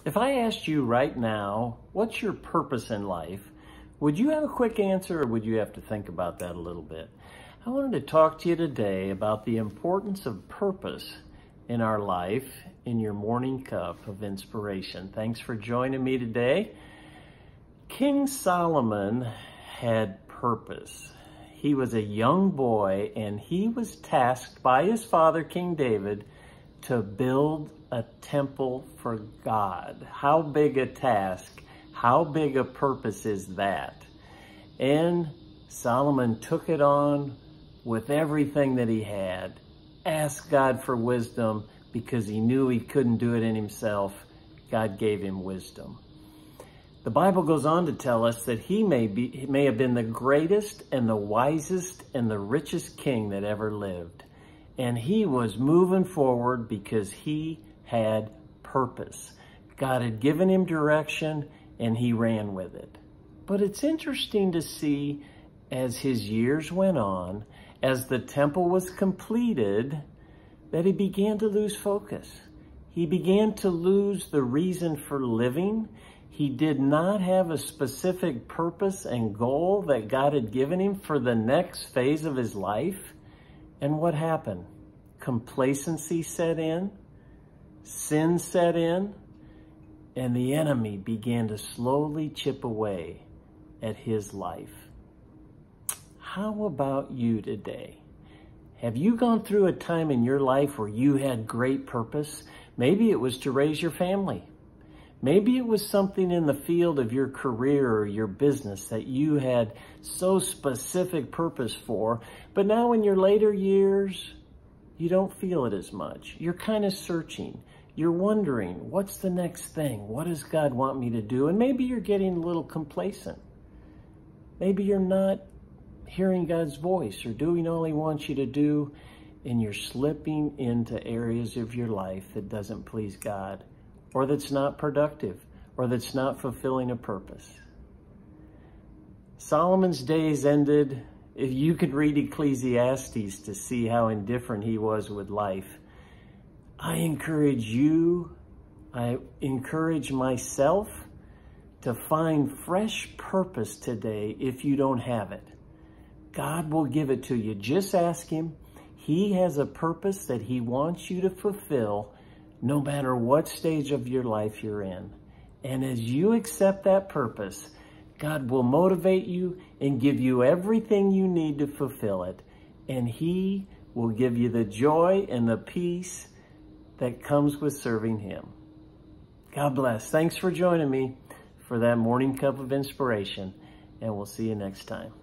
If I asked you right now, what's your purpose in life, would you have a quick answer or would you have to think about that a little bit? I wanted to talk to you today about the importance of purpose in our life in your morning cup of inspiration. Thanks for joining me today. King Solomon had purpose. He was a young boy and he was tasked by his father, King David, to build a temple for God. How big a task, how big a purpose is that? And Solomon took it on with everything that he had, asked God for wisdom because he knew he couldn't do it in himself. God gave him wisdom. The Bible goes on to tell us that he may have been the greatest and the wisest and the richest king that ever lived. And he was moving forward because he had purpose. God had given him direction and he ran with it. But it's interesting to see as his years went on, as the temple was completed, that he began to lose focus. He began to lose the reason for living. He did not have a specific purpose and goal that God had given him for the next phase of his life. And what happened? Complacency set in, sin set in, and the enemy began to slowly chip away at his life. How about you today? Have you gone through a time in your life where you had great purpose? Maybe it was to raise your family. Maybe it was something in the field of your career or your business that you had so specific purpose for, but now in your later years, you don't feel it as much. You're kind of searching. You're wondering, what's the next thing? What does God want me to do? And maybe you're getting a little complacent. Maybe you're not hearing God's voice or doing all he wants you to do, and you're slipping into areas of your life that doesn't please God, or that's not productive, or that's not fulfilling a purpose. Solomon's days ended. If you could read Ecclesiastes to see how indifferent he was with life, I encourage you, I encourage myself to find fresh purpose today if you don't have it. God will give it to you. Just ask him. He has a purpose that he wants you to fulfill no matter what stage of your life you're in. And as you accept that purpose, God will motivate you and give you everything you need to fulfill it. And he will give you the joy and the peace that comes with serving him. God bless. Thanks for joining me for that morning cup of inspiration, and we'll see you next time.